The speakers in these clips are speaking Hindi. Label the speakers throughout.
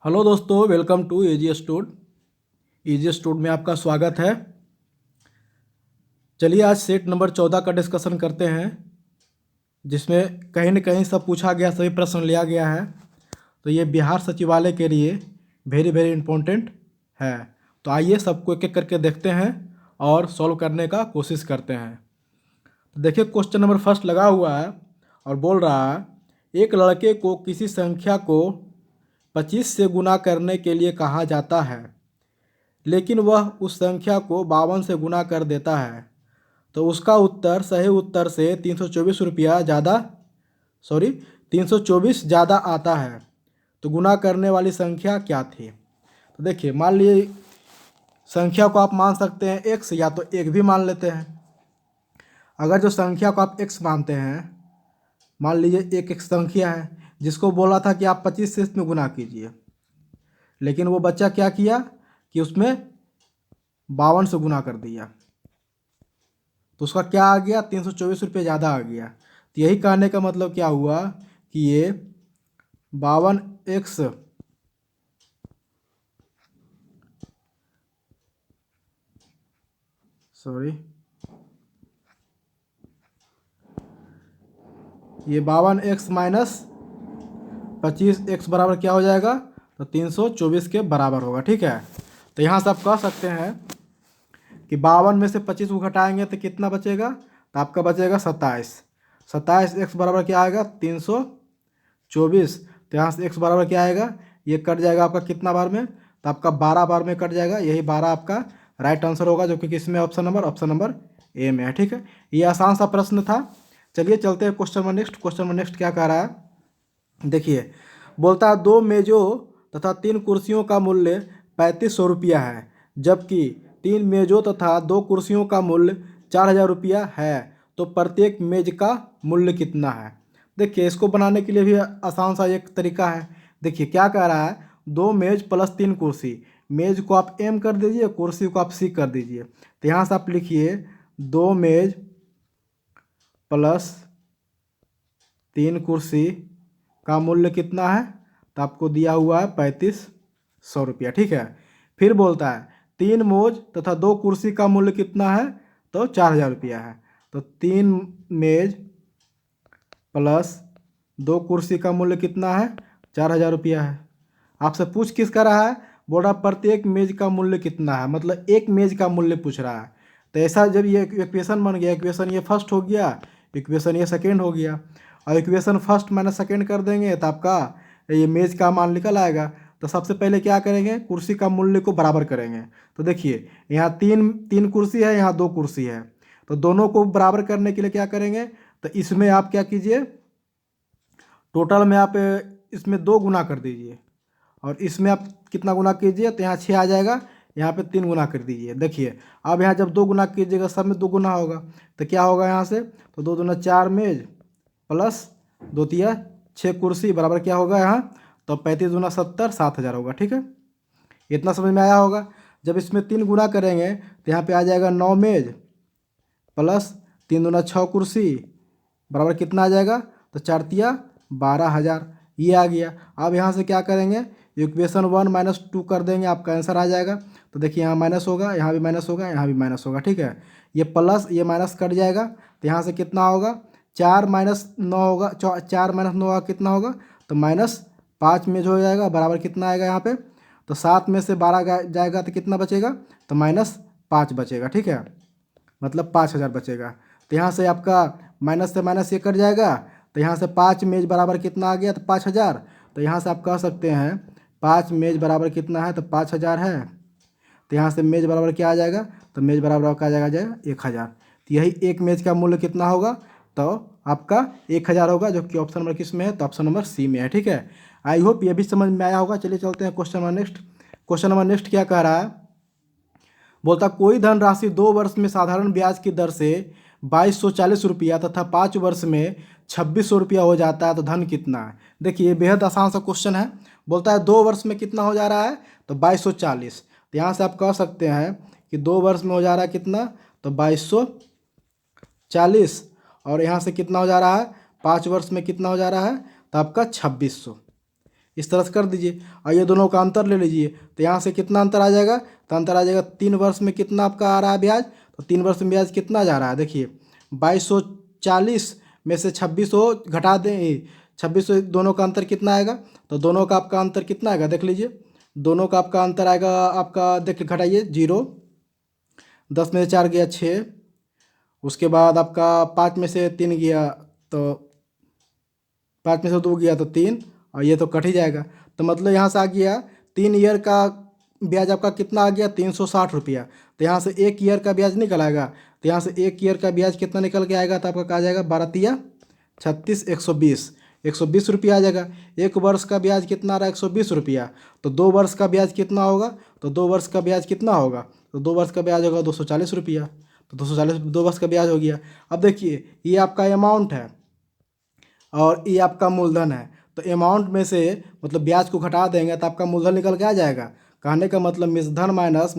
Speaker 1: हेलो दोस्तों, welcome to AG stud. AG stud में आपका स्वागत है। चलिए आज सेट नंबर 14 का डिस्कशन करते हैं, जिसमें कहीं न कहीं सब पूछा गया, सभी प्रश्न लिया गया है। तो ये बिहार सचिवालय के लिए वेरी वेरी इम्पोर्टेंट है। तो आइए सबको एक एक करके देखते हैं और सॉल्व करने का कोशिश करते हैं। तो देखिए, क्वेश्चन नंबर फर्स्ट लगा हुआ है और बोल रहा है, एक लड़के को किसी संख्या को 25 से गुना करने के लिए कहा जाता है, लेकिन वह उस संख्या को 52 से गुना कर देता है, तो उसका उत्तर सही उत्तर से 324 रुपया ज़्यादा 324 ज़्यादा आता है। तो गुना करने वाली संख्या क्या थी? तो देखिए, मान लीजिए संख्या को आप मान सकते हैं x, या तो एक भी मान लेते हैं। अगर जो संख्या को आप x मानते हैं, मान लीजिए एक संख्या है जिसको बोला था कि आप 25 से इसमें गुना कीजिए, लेकिन वो बच्चा क्या किया कि उसमें 52 से गुना कर दिया, तो उसका क्या आ गया, 324 रुपये ज़्यादा आ गया। तो यही कहने का मतलब क्या हुआ कि ये 52x ये 52x माइनस 25x बराबर क्या हो जाएगा, तो 324 के बराबर होगा। ठीक है, तो यहाँ से आप कह सकते हैं कि 52 में से 25 को घटाएंगे तो कितना बचेगा, तो आपका बचेगा 27। 27x बराबर क्या आएगा, 324। तो यहाँ से x बराबर क्या आएगा, ये कट जाएगा आपका कितना बार में, तो आपका 12 बार में कट जाएगा। यही 12 आपका राइट आंसर होगा, जो कि किसमें, ऑप्शन नंबर ए में है। ठीक है, ये आसान सा प्रश्न था। चलिए चलते हैं question number next. Question number next क्या कह रहा है, देखिए, बोलता है 2 मेजों तथा 3 कुर्सियों का मूल्य 3500 रुपया है, जबकि 3 मेजों तथा 2 कुर्सियों का मूल्य 4000 रुपया है, तो प्रत्येक मेज का मूल्य कितना है? देखिए, इसको बनाने के लिए भी आसान सा एक तरीका है। देखिए क्या कह रहा है, 2 मेज प्लस 3 कुर्सी। मेज को आप एम कर दीजिए, कुर्सी को आप सी कर दीजिए। तो यहाँ से आप लिखिए 2 मेज प्लस 3 कुर्सी का मूल्य कितना है, तो आपको दिया हुआ है 3500 रुपया। ठीक है, फिर बोलता है 3 मेज तथा 2 कुर्सी का मूल्य कितना है, तो 4000 रुपया है। तो 3 मेज प्लस 2 कुर्सी का मूल्य कितना है, 4000 रुपया है। आपसे पूछ किस का रहा है, बोल रहा प्रत्येक मेज का मूल्य कितना है, मतलब एक मेज का मूल्य पूछ रहा है। तो ऐसा जब ये इक्वेशन बन गया, इक्वेशन ये फर्स्ट हो गया, इक्वेशन ये सेकेंड हो गया, और इक्वेशन फर्स्ट माइनस सेकेंड कर देंगे तो आपका ये मेज का मान निकल आएगा। तो सबसे पहले क्या करेंगे, कुर्सी का मूल्य को बराबर करेंगे। तो देखिए, यहाँ तीन तीन कुर्सी है, यहाँ 2 कुर्सी है, तो दोनों को बराबर करने के लिए क्या करेंगे, तो इसमें आप क्या कीजिए, टोटल में आप इसमें 2 गुना कर दीजिए, और इसमें आप कितना गुना कीजिए, तो यहाँ 6 आ जाएगा, यहाँ पे 3 गुना कर दीजिए। देखिए, अब यहाँ जब 2 गुना कीजिएगा, सब में 2 गुना होगा, तो क्या होगा यहाँ से, तो 2 दूना 4 मेज प्लस 2 तिया 6 कुर्सी बराबर क्या होगा यहाँ, तो 35 दूना 70, 7000 होगा। ठीक है, इतना समझ में आया होगा। जब इसमें 3 गुना करेंगे तो यहाँ पे आ जाएगा 9 मेज प्लस 3 दूना 6 कुर्सी बराबर कितना आ जाएगा, तो 4 तिया 12000, ये आ गया। अब यहाँ से क्या करेंगे, इक्वेशन 1 माइनस 2 कर देंगे, आपका आंसर आ जाएगा। तो देखिए, यहाँ माइनस होगा, यहाँ भी माइनस होगा, यहाँ भी माइनस होगा। ठीक है, ये प्लस ये माइनस कट जाएगा, तो यहाँ से कितना होगा, 4 माइनस 9 होगा, 4 माइनस 9 होगा, कितना होगा, तो -5 में जो हो जाएगा, बराबर कितना आएगा यहाँ पे, तो 7 में से 12 जाएगा तो कितना बचेगा, तो -5 बचेगा। ठीक है, मतलब 5000 बचेगा। तो यहाँ से आपका माइनस से माइनस ये कट जाएगा, तो यहाँ से 5 मेज बराबर कितना आ गया, तो 5000। तो यहाँ से आप कह सकते हैं 5 मेज बराबर कितना है, तो 5000 है। तो यहाँ से मेज बराबर क्या आ जाएगा, तो मेज बराबर आपका आ जाएगा 1000। तो यही एक मेज का मूल्य कितना होगा, तो आपका 1000 होगा, जो कि ऑप्शन नंबर किस में है, तो ऑप्शन नंबर सी में है। ठीक है, आई होप ये भी समझ में आया होगा। चलिए चलते हैं question number next. Question number next क्या कह रहा है, बोलता कोई धनराशि 2 वर्ष में साधारण ब्याज की दर से 2240 रुपया तथा 5 वर्ष में 2600 रुपया हो जाता है, तो धन कितना है? देखिए, ये बेहद आसान सा क्वेश्चन है। बोलता है 2 वर्ष में कितना हो जा रहा है, तो 2240। तो यहाँ से आप कह सकते हैं कि 2 वर्ष में हो जा रहा है कितना, तो 2240, और यहाँ से कितना हो जा रहा है, 5 वर्ष में कितना हो जा रहा है, तो आपका 2600। इस तरह से कर दीजिए और ये दोनों का अंतर ले लीजिए। तो यहाँ से कितना अंतर आ जाएगा, तो अंतर आ जाएगा 3 वर्ष में कितना आपका आ रहा है ब्याज, तो 3 वर्ष में ब्याज कितना जा रहा है, देखिए 2240 में से 2600 घटा दें, 2600 दोनों का अंतर कितना आएगा, तो दोनों का आपका अंतर कितना आएगा देख लीजिए, दोनों का आपका अंतर आएगा आपका, देख घटाइए 0, 10 में से 4 गया 6, उसके बाद आपका 5 में से 3 गया तो 5 में से 2 गया तो 3, और ये तो कट ही जाएगा। तो मतलब यहाँ से आ गया 3 ईयर का ब्याज आपका कितना आ गया 360 रुपया। तो यहाँ से 1 ईयर का ब्याज निकल आएगा, तो यहाँ से 1 ईयर का ब्याज कितना निकल के आएगा, तो आपका कहा जाएगा 12 36 120 रुपया आ जाएगा। 1 वर्ष का ब्याज कितना आ रहा है 120 रुपया, तो 2 वर्ष का ब्याज कितना होगा, तो 2 वर्ष का ब्याज कितना होगा, तो 2 वर्ष का ब्याज होगा 240 रुपया, तो 240 2 वर्ष का ब्याज हो गया। अब देखिए ये आपका अमाउंट है और ये आपका मूलधन है, तो अमाउंट में से मतलब ब्याज को घटा देंगे तो आपका मूलधन निकल के आ जाएगा। कहने का मतलब मिश्रधन माइनस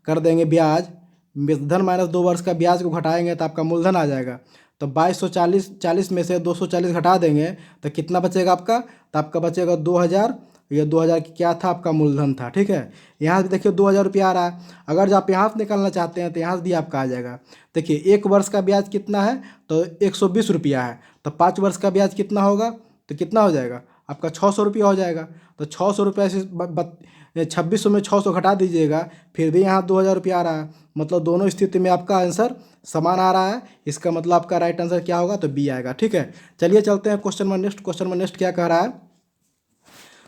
Speaker 1: कर देंगे ब्याज, मिश्रधन माइनस 2 वर्ष का ब्याज को घटाएंगे तो आपका मूलधन आ जाएगा। तो 2240 में से 240 घटा देंगे तो कितना बचेगा आपका, तो आपका बचेगा 2000, ये 2000 की क्या था आपका मूलधन था, ठीक है। यहाँ से देखिए 2000 रुपया आ रहा है, अगर जो आप यहाँ से निकालना चाहते हैं तो यहाँ से भी आपका आ जाएगा। देखिए 1 वर्ष का ब्याज कितना है, तो 120 रुपया है, तो 5 वर्ष का ब्याज कितना होगा, तो कितना हो जाएगा आपका 600 रुपया हो जाएगा। तो 600 रुपये से 2600 में 600 घटा दीजिएगा, फिर भी यहाँ 2000 रुपया आ रहा है, मतलब दोनों स्थिति में आपका आंसर समान आ रहा है। इसका मतलब आपका राइट आंसर क्या होगा, तो बी आएगा, ठीक है। चलिए चलते हैं क्वेश्चन में नेक्स्ट। क्वेश्चन में नेक्स्ट क्या कह रहा है,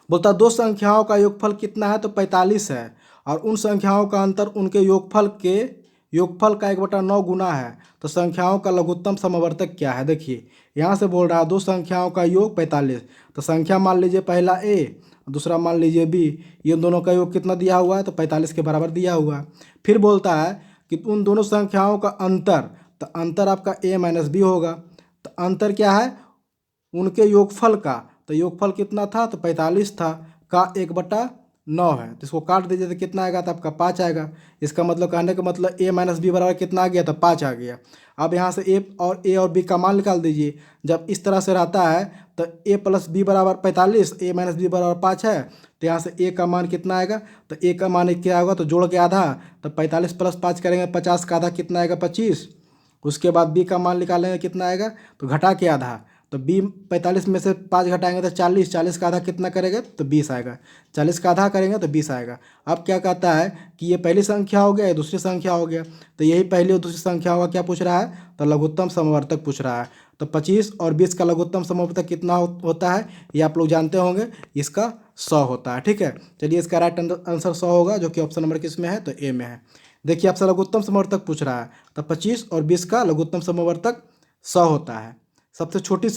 Speaker 1: बोलता दो संख्याओं का योगफल कितना है, तो 45 है, और उन संख्याओं का अंतर उनके योगफल का 1/9 गुना है, तो संख्याओं का लघुत्तम समवर्तक क्या है। देखिए यहाँ से बोल रहा है दो संख्याओं का योग 45, तो संख्या मान लीजिए पहला ए, दूसरा मान लीजिए बी, ये दोनों का योग कितना दिया हुआ है, तो 45 के बराबर दिया हुआ है। फिर बोलता है कि उन दोनों संख्याओं का अंतर, तो अंतर आपका a माइनस बी होगा, तो अंतर क्या है उनके योगफल का, तो योगफल कितना था, तो 45 था, का 1/9 है, तो इसको काट दीजिए तो कितना आएगा, तो आपका 5 आएगा। इसका मतलब कहने का मतलब a माइनस बी बराबर कितना आ गया, तो 5 आ गया। अब यहाँ से a और b का मान निकाल दीजिए। जब इस तरह से रहता है तो a प्लस बी बराबर 45, a माइनस बी बराबर 5 है, तो यहाँ से a का मान कितना आएगा, तो a का मान क्या होगा, तो जोड़ के आधा, तो 45 + 5 करेंगे 50 का आधा कितना आएगा 25। उसके बाद b का मान निकालेंगे कितना आएगा, तो घटा के आधा, तो b 45 में से 5 घटाएंगे तो 40, 40 का आधा कितना करेंगे, तो 20 आएगा, 40 का आधा करेंगे तो 20 आएगा। अब क्या कहता है कि ये पहली संख्या हो गया, ये दूसरी संख्या हो गया, तो यही पहली और दूसरी संख्या होगा क्या पूछ रहा है, तो लघुत्तम समवर्तक पूछ रहा है। तो 25 और 20 का लघुत्तम समवर्तक कितना होता है, ये आप लोग जानते होंगे, इसका 100 होता है, ठीक है। चलिए इसका राइट आंसर 100 होगा, जो कि ऑप्शन नंबर किस में है, तो ए में है। देखिए आपसे लघुत्तम समवर्तक पूछ रहा है, तो 25 और 20 का लघुत्तम समवर्तक 100 होता है। सबसे छोटी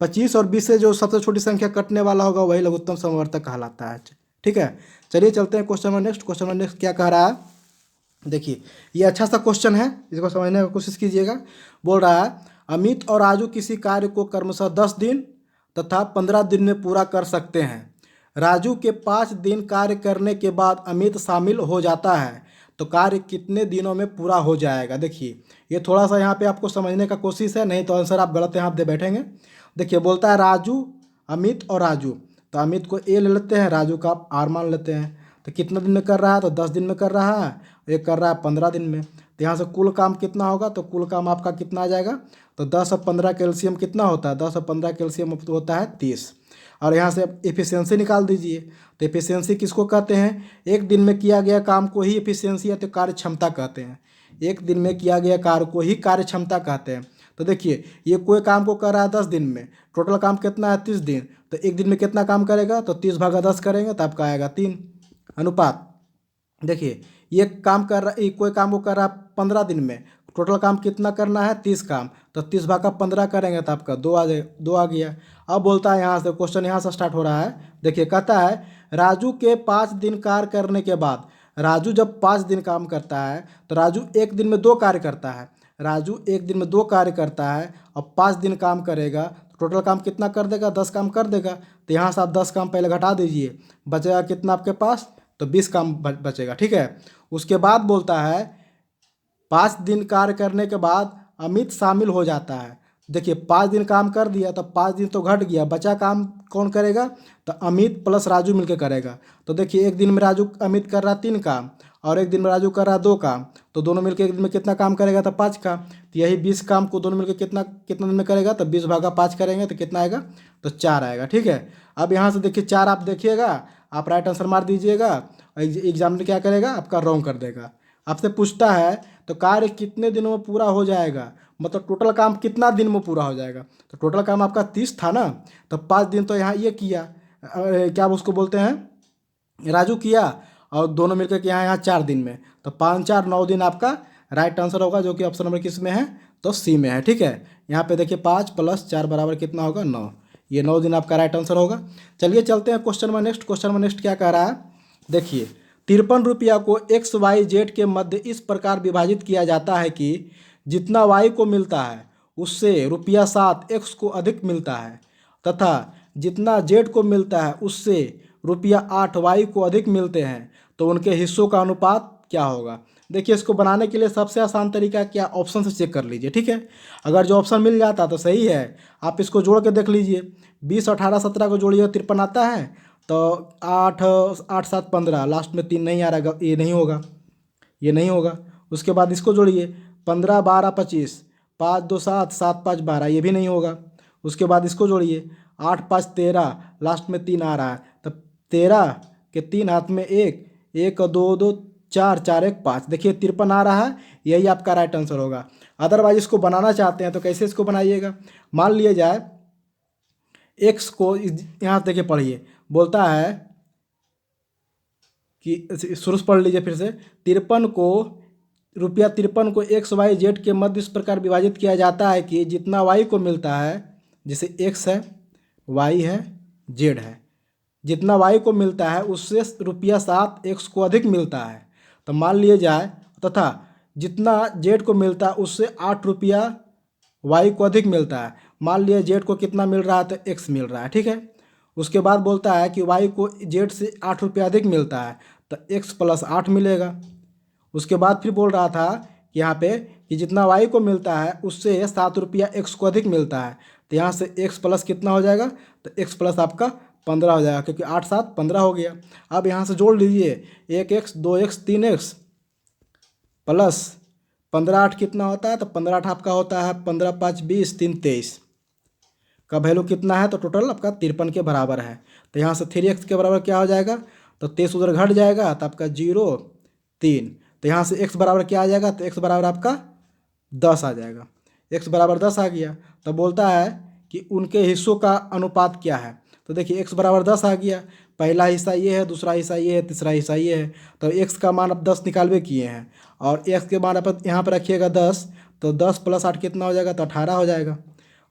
Speaker 1: 25 और 20 से जो सबसे छोटी संख्या कटने वाला होगा वही लघुत्तम समवर्तक कहलाता है, ठीक है। चलिए चलते हैं क्वेश्चन में नेक्स्ट। क्वेश्चन में नेक्स्ट क्या कह रहा है, देखिए ये अच्छा सा क्वेश्चन है, इसको समझने की कोशिश कीजिएगा। बोल रहा है अमित और राजू किसी कार्य को क्रमशः 10 दिन तथा 15 दिन में पूरा कर सकते हैं। राजू के 5 दिन कार्य करने के बाद अमित शामिल हो जाता है, तो कार्य कितने दिनों में पूरा हो जाएगा। देखिए ये थोड़ा सा यहाँ पे आपको समझने का कोशिश है, नहीं तो आंसर आप गलत यहाँ दे बैठेंगे। देखिए बोलता है राजू, अमित और राजू, तो अमित को ए ले लेते हैं, राजू का आर मान लेते हैं। तो कितना दिन में कर रहा है, तो 10 दिन में कर रहा है, एक कर रहा है 15 दिन में। तो यहाँ से कुल काम कितना होगा, तो कुल काम आपका कितना आ जाएगा, तो 10 और 15 कैल्शियम कितना होता है, 10 और 15 कैल्शियम होता है 30। और यहाँ से एफिशिएंसी निकाल दीजिए। तो एफिशिएंसी किसको कहते हैं, एक दिन में किया गया काम को ही एफिशिएंसी या तो कार्य क्षमता कहते हैं। एक दिन में किया गया कार्य को ही कार्य क्षमता कहते हैं। तो देखिए ये कोई काम को कर रहा है 10 दिन में, टोटल काम कितना है 30 दिन, तो एक दिन में कितना काम करेगा, तो 30/10 करेंगे तो आपका आएगा 3 अनुपात। देखिए ये काम कर रहा, कोई काम को कर रहा है 15 दिन में, टोटल काम कितना करना है 30 काम, तो 30/15 करेंगे तो आपका 2 आ गया। अब बोलता है यहाँ से क्वेश्चन यहाँ से स्टार्ट हो रहा है। देखिए कहता है राजू के 5 दिन कार्य करने के बाद, राजू जब 5 दिन काम करता है तो राजू एक दिन में 2 कार्य करता है। राजू एक दिन में 2 कार्य करता है और 5 दिन काम करेगा, तो टोटल काम कितना कर देगा, 10 काम कर देगा। तो यहाँ से आप 10 काम पहले घटा दीजिए, बचेगा कितना आपके पास, तो 20 काम बचेगा, ठीक है। उसके बाद बोलता है 5 दिन कार्य करने के बाद अमित शामिल हो जाता है। देखिए 5 दिन काम कर दिया तो 5 दिन तो घट गया, बचा काम कौन करेगा? तो अमित प्लस राजू मिलकर करेगा। तो देखिए एक दिन में राजू अमित कर रहा 3 काम और एक दिन में राजू कर रहा 2 काम, तो दोनों मिलकर एक दिन में कितना काम करेगा? तो 5 काम। तो यही 20 काम को दोनों मिलकर कितना कितना दिन में करेगा? तो 20/5 करेंगे तो कितना आएगा? तो 4 आएगा। ठीक है, अब यहाँ से देखिए 4 आप देखिएगा, आप राइट आंसर मार दीजिएगा। एग्जाम में क्या करेगा? आपका रॉन्ग कर देगा। आपसे पूछता है तो कार्य कितने दिनों में पूरा हो जाएगा, मतलब टोटल काम कितना दिन में पूरा हो जाएगा? तो टोटल काम आपका 30 था ना, तो 5 दिन तो यहाँ ये किया, क्या उसको बोलते हैं, राजू किया, और दोनों मिलकर के यहाँ 4 दिन में, तो 5 4 9 दिन आपका राइट आंसर होगा, जो कि ऑप्शन नंबर किस में है? तो सी में है। ठीक है, यहाँ पे देखिए 5 + 4 बराबर कितना होगा? 9। ये 9 दिन आपका राइट आंसर होगा। चलिए चलते हैं question number next. Question number next क्या कह रहा है? देखिए 53 रुपया को एक्स वाई जेड के मध्य इस प्रकार विभाजित किया जाता है कि जितना वाई को मिलता है उससे ₹7 एक्स को अधिक मिलता है, तथा जितना जेड को मिलता है उससे ₹8 वाई को अधिक मिलते हैं, तो उनके हिस्सों का अनुपात क्या होगा? देखिए इसको बनाने के लिए सबसे आसान तरीका क्या? ऑप्शन से चेक कर लीजिए। ठीक है, अगर जो ऑप्शन मिल जाता तो सही है, आप इसको जोड़ के देख लीजिए। 20 18 17 को जोड़िए 53 आता है, तो 8 8 7 15, लास्ट में 3 नहीं आ रहा, ये नहीं होगा, ये नहीं होगा। उसके बाद इसको जोड़िए 15 12 25, 5 2 7 7 5 12, ये भी नहीं होगा। उसके बाद इसको जोड़िए 8 5 13, लास्ट में 3 आ रहा है, तब 13 के 3 हाथ में 1 1 2 2 4 4 1 5, देखिए 53 आ रहा है, यही आपका राइट आंसर होगा। अदरवाइज इसको बनाना चाहते हैं तो कैसे इसको बनाइएगा? मान लिया जाए एक्स को, यहाँ देखिए पढ़िए, बोलता है कि शुरू से पढ़ लीजिए फिर से। 53 को ₹53 को एक्स वाई जेड के मध्य इस प्रकार विभाजित किया जाता है कि जितना वाई को मिलता है, जैसे एक्स है, वाई है, जेड है, जितना वाई को मिलता है उससे ₹7 एक्स को अधिक मिलता है, तो मान लिए जाए, तथा जितना जेड को मिलता है उससे ₹8 वाई को अधिक मिलता है, मान लिया जेड को कितना मिल रहा है? तो एक्स मिल रहा है। ठीक है, उसके बाद बोलता है कि वाई को जेड से ₹8 अधिक मिलता है, तो एक्स + 8 मिलेगा। उसके बाद फिर बोल रहा था कि यहाँ पे कि जितना वाई को मिलता है उससे ₹7 एक्स को अधिक मिलता है, तो यहाँ से एक्स प्लस कितना हो जाएगा? तो एक्स प्लस आपका 15 हो जाएगा, क्योंकि 8 7 15 हो गया। अब यहाँ से जोड़ लीजिए 1 एक्स 2 एक्स 3 एक्स प्लस 15 8 कितना होता है? तो 15 8 आपका होता है 15 5 20 3 23 का वैल्यू कितना है? तो टोटल आपका 53 के बराबर है। तो यहाँ से 3x के बराबर क्या हो जाएगा? तो 23 उधर घट जाएगा, तो आपका 0 3, तो यहाँ से x बराबर क्या आ जाएगा? तो x बराबर आपका 10 आ जाएगा। x बराबर 10 आ गया, तो बोलता है कि उनके हिस्सों का अनुपात क्या है? तो देखिए x बराबर 10 आ गया, पहला हिस्सा ये है, दूसरा हिस्सा ये है, तीसरा हिस्सा ये है, तो x का मान आप 10 निकालवे किए हैं, और x के मान आप यहाँ पर रखिएगा 10, तो 10 + 8 कितना हो जाएगा? तो 18 हो जाएगा।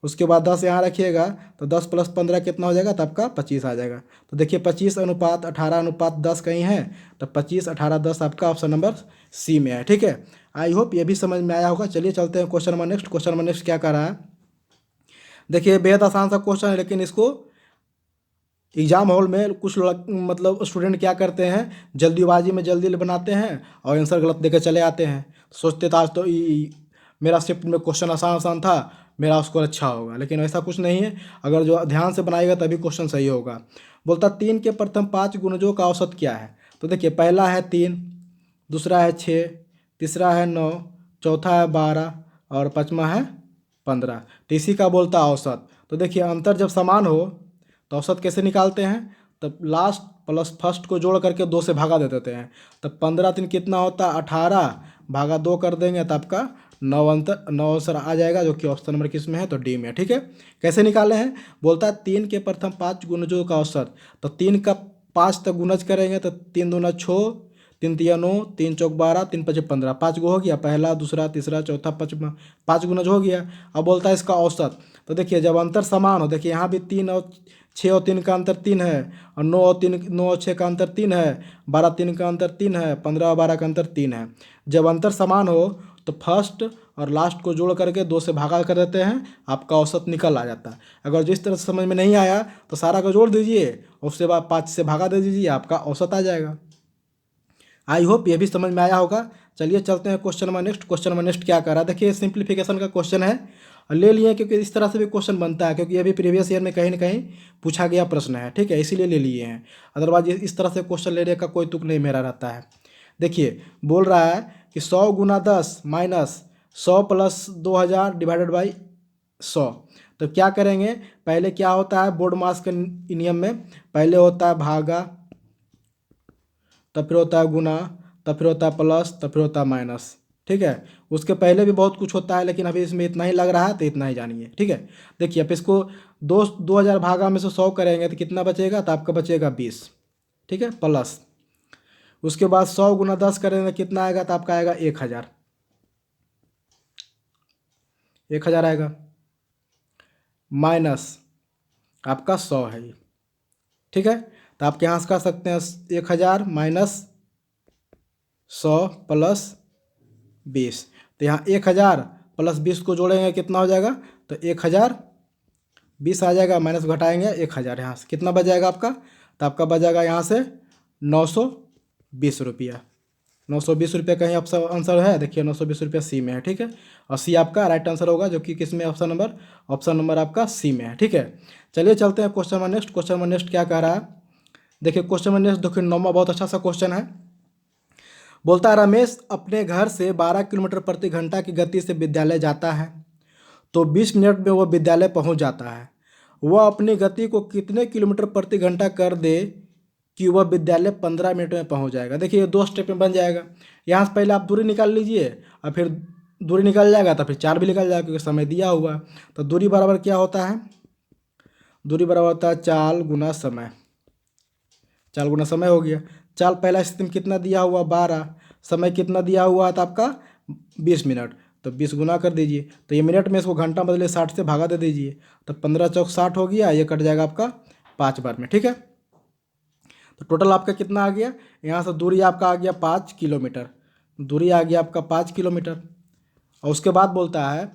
Speaker 1: उसके बाद 10 यहाँ रखिएगा, तो 10 + 15 कितना हो जाएगा? तो आपका 25 आ जाएगा। तो देखिए 25:18:10 कहीं है, तो 25:18:10 आपका ऑप्शन नंबर सी में है। ठीक है, आई होप ये भी समझ में आया होगा। चलिए चलते हैं question number next. Question number next क्या कर रहा है? देखिए बेहद आसान सा क्वेश्चन है, लेकिन इसको एग्जाम हॉल में कुछ मतलब स्टूडेंट क्या करते हैं, जल्दीबाजी में जल्दी बनाते हैं और आंसर गलत देकर चले आते हैं। सोचते था आज तो मेरा शिफ्ट में क्वेश्चन आसान आसान था, मेरा स्कोर अच्छा होगा, लेकिन ऐसा कुछ नहीं है। अगर जो ध्यान से बनाएगा तभी क्वेश्चन सही होगा। बोलता 3 के प्रथम 5 गुणजों का औसत क्या है? तो देखिए पहला है 3, दूसरा है 6, तीसरा है 9, चौथा है 12 और पाँचवा है 15। तो इसी का बोलता औसत। तो देखिए अंतर जब समान हो तो औसत कैसे निकालते हैं? तब लास्ट प्लस फर्स्ट को जोड़ करके 2 से भागा दे देते हैं, तब 15 3 कितना होता है? 18 भागा 2 कर देंगे तो आपका 9 आंसर आ जाएगा, जो कि ऑप्शन नंबर किस में है? तो डी में। ठीक है, कैसे निकाले हैं? बोलता है 3 के प्रथम 5 गुणजों का औसत, तो 3 का 5 तक गुणज करेंगे तो 3 दूना 6, 3 तिया 9, 3 चौक 12, 3 पचे 15, 5 गो हो गया, पहला दूसरा तीसरा चौथा पाँचवा, 5 गुणज हो गया। अब बोलता है इसका औसत। तो देखिए जब अंतर समान हो, देखिए यहाँ भी 3 और 6 और 3 का अंतर 3 है, और 9 और 6 का अंतर 3 है, 12 3 का अंतर 3 है, 15 और 12 का अंतर 3 है। जब अंतर समान हो तो फर्स्ट और लास्ट को जोड़ करके 2 से भागा कर देते हैं, आपका औसत निकल आ जाता है। अगर जिस तरह से समझ में नहीं आया तो सारा को जोड़ दीजिए, उसके बाद 5 से भागा दे दीजिए, आपका औसत आ जाएगा। आई होप ये भी समझ में आया होगा। चलिए चलते हैं question number next. Question number next क्या कर रहा है? देखिए सिंप्लीफिकेशन का क्वेश्चन है, ले लिए क्योंकि इस तरह से भी क्वेश्चन बनता है, क्योंकि अभी प्रीवियस ईयर में कहीं ना कहीं पूछा गया प्रश्न है, ठीक है, इसीलिए ले लिए हैं। अदरवाइज इस तरह से क्वेश्चन लेने का कोई तुक नहीं मेरा रहता है। देखिए बोल रहा है कि 100 गुना 10 माइनस 100 प्लस 2000 डिवाइडेड बाई 100। तो क्या करेंगे, पहले क्या होता है बोर्ड मास के नियम में, पहले होता है भागा, तब फिर होता है गुना, तब फिर होता है प्लस, तब फिर होता है माइनस, ठीक है। उसके पहले भी बहुत कुछ होता है, लेकिन अभी इसमें इतना ही लग रहा है तो इतना ही जानिए, ठीक है। देखिए अब इसको 2000 भागा में से 100 करेंगे तो कितना बचेगा, तो आपका बचेगा 20, ठीक है, प्लस उसके बाद 100 गुना 10 करेंगे कितना आएगा, तो आपका आएगा 1000, 1000 आएगा, माइनस आपका 100 है ये, ठीक है। तो आप यहाँ से कर सकते हैं 1000 माइनस 100 प्लस 20। तो यहाँ 1000 प्लस 20 को जोड़ेंगे कितना हो जाएगा, तो 1020 आ जाएगा, माइनस घटाएंगे 1000, यहाँ से कितना बच जाएगा आपका, तो आपका बच जाएगा यहाँ से 920 रुपया। 920 रुपये कहीं ऑप्शन आंसर है, देखिए 920 रुपया सी में है, ठीक है। और सी आपका राइट आंसर होगा, जो कि किस में, ऑप्शन नंबर आपका सी में है, ठीक है। चलिए चलते हैं question number next. Question number next क्या कह रहा है, देखिए क्वेश्चन नंबर नेक्स्ट देखिए 9वां बहुत अच्छा सा क्वेश्चन है। बोलता है रमेश अपने घर से 12 किलोमीटर प्रति घंटा की गति से विद्यालय जाता है, तो 20 मिनट में वह विद्यालय पहुंच जाता है। वह अपनी गति को कितने किलोमीटर प्रति घंटा कर दे कि वह विद्यालय 15 मिनट में पहुंच जाएगा। देखिए ये 2 स्टेप में बन जाएगा। यहाँ से पहले आप दूरी निकाल लीजिए और फिर दूरी निकल जाएगा तो फिर 4 भी निकल जाएगा, क्योंकि समय दिया हुआ। तो दूरी बराबर क्या होता है, दूरी बराबर होता है चाल गुना समय, चाल गुना समय हो गया। चाल पहला स्थिति में कितना दिया हुआ 12, समय कितना दिया हुआ था आपका 20 मिनट, तो 20 गुना कर दीजिए, तो ये मिनट में इसको घंटा बदले 60 से भागा दे दीजिए, तो 15 चौक 60 हो गया, ये कट जाएगा आपका 5 बार में, ठीक है। तो टोटल आपका कितना आ गया, यहाँ से दूरी आपका आ गया 5 किलोमीटर, दूरी आ गया आपका 5 किलोमीटर। और उसके बाद बोलता है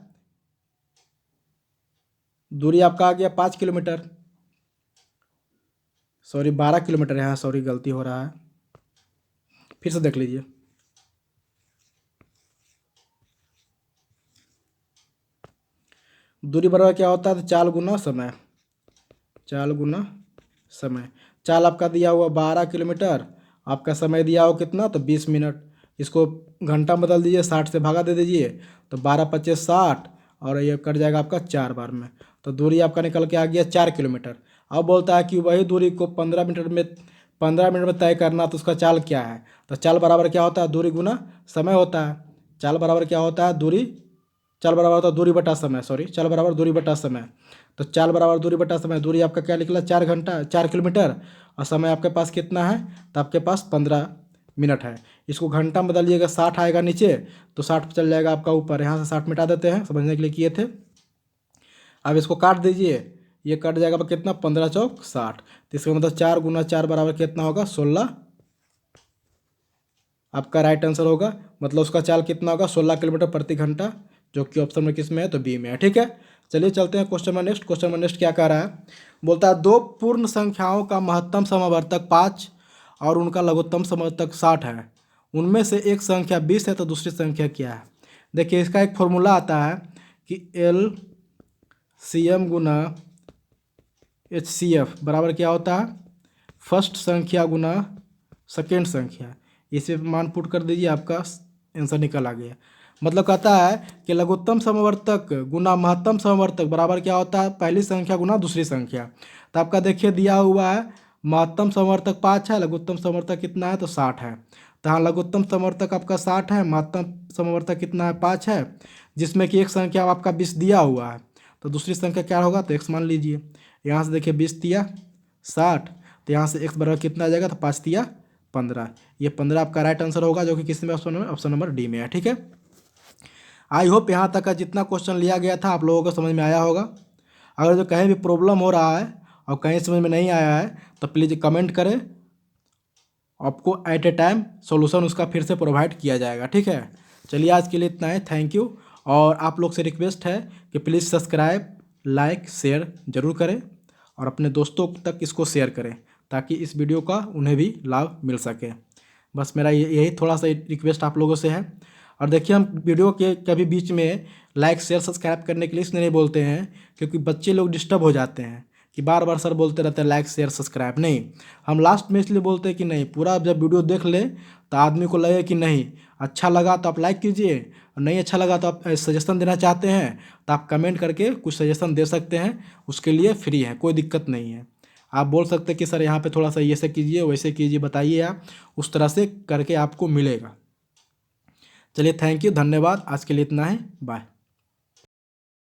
Speaker 1: दूरी आपका आ गया 5 किलोमीटर, सॉरी 12 किलोमीटर, यहाँ सॉरी गलती हो रहा है, फिर से देख लीजिए। दूरी बराबर क्या होता है, तो चाल गुना समय, चाल गुना समय। चाल आपका दिया हुआ 12 किलोमीटर, आपका समय दिया हुआ कितना, तो 20 मिनट। इसको घंटा बदल दीजिए, 60 से भागा दे दीजिए, तो 12 पच्चीस 60, और ये कट जाएगा आपका 4 बार में। तो दूरी आपका निकल के आ गया 4 किलोमीटर। अब बोलता है कि वही दूरी को 15 मिनट में तय करना, तो उसका चाल क्या है। तो चाल बराबर क्या होता है, दूरी गुना समय होता है। चाल बराबर क्या होता है, चाल बराबर होता है दूरी बटा समय, सॉरी चाल बराबर दूरी बटा समय। तो चाल बराबर दूरी बटा समय, दूरी आपका क्या निकला 4 किलोमीटर, और समय आपके पास कितना है, तो आपके पास 15 मिनट है। इसको घंटा में बदलिएगा, 60 आएगा नीचे, तो 60 चल जाएगा आपका ऊपर, यहाँ से 60 मिटा देते हैं, समझने के लिए किए थे। अब इसको काट दीजिए, ये कट जाएगा कितना, 15 चौक 60, तो इसका मतलब 4 गुना 4 बराबर कितना होगा 16, आपका राइट आंसर होगा। मतलब उसका चाल कितना होगा 16 किलोमीटर प्रति घंटा, जो कि ऑप्शन में किस में है, तो बी में है, ठीक है। चलिए चलते हैं क्वेश्चन में नेक्स्ट। क्वेश्चन में नेक्स्ट क्या कह रहा है, बोलता है दो पूर्ण संख्याओं का महत्तम समवर्तक 5 और उनका लघुत्तम समवर्तक 60 है। उनमें से एक संख्या 20 है, तो दूसरी संख्या क्या है। देखिए इसका एक फॉर्मूला आता है कि LCM गुना HCF बराबर क्या होता है, फर्स्ट संख्या गुना सेकेंड संख्या। इसे मान पुट कर दीजिए, आपका आंसर निकल आ गया। मतलब कहता है कि लघुत्तम समवर्तक गुना महत्तम समवर्तक बराबर क्या होता है, पहली संख्या गुना दूसरी संख्या। तो आपका देखिए दिया हुआ है महत्तम समवर्तक 5 है, लघुत्तम समवर्तक कितना है, तो 60 है। तो हाँ लघुत्तम समवर्तक आपका 60 है, महत्तम समवर्तक कितना है 5 है, जिसमें कि एक संख्या आपका 20 दिया हुआ है, तो दूसरी संख्या क्या होगा, तो x मान लीजिए। यहाँ से देखिए 20 दिया 60, तो यहाँ से x बराबर कितना आ जाएगा, तो 5 दिया 15, ये 15 आपका राइट आंसर होगा, जो कि किस में ऑप्शन नंबर डी में है, ठीक है। आई होप यहाँ तक का जितना क्वेश्चन लिया गया था आप लोगों को समझ में आया होगा। अगर जो कहीं भी प्रॉब्लम हो रहा है और कहीं समझ में नहीं आया है, तो प्लीज़ कमेंट करें, आपको एट ए टाइम सॉल्यूशन उसका फिर से प्रोवाइड किया जाएगा, ठीक है। चलिए आज के लिए इतना है, थैंक यू। और आप लोग से रिक्वेस्ट है कि प्लीज़ सब्सक्राइब लाइक शेयर ज़रूर करें, और अपने दोस्तों तक इसको शेयर करें, ताकि इस वीडियो का उन्हें भी लाभ मिल सके। बस मेरा यही थोड़ा सा रिक्वेस्ट आप लोगों से है। और देखिए हम वीडियो के कभी बीच में लाइक शेयर सब्सक्राइब करने के लिए इसलिए नहीं बोलते हैं क्योंकि बच्चे लोग डिस्टर्ब हो जाते हैं कि बार बार सर बोलते रहते हैं लाइक शेयर सब्सक्राइब। नहीं, हम लास्ट में इसलिए बोलते हैं कि नहीं, पूरा जब वीडियो देख ले तो आदमी को लगे कि नहीं अच्छा लगा तो आप लाइक कीजिए, और नहीं अच्छा लगा तो आप सजेशन देना चाहते हैं तो आप कमेंट करके कुछ सजेशन दे सकते हैं, उसके लिए फ्री है, कोई दिक्कत नहीं है। आप बोल सकते हैं कि सर यहाँ पे थोड़ा सा ये से कीजिए वैसे कीजिए, बताइए, आप उस तरह से करके आपको मिलेगा। चलिए थैंक यू, धन्यवाद, आज के लिए इतना है, बाय।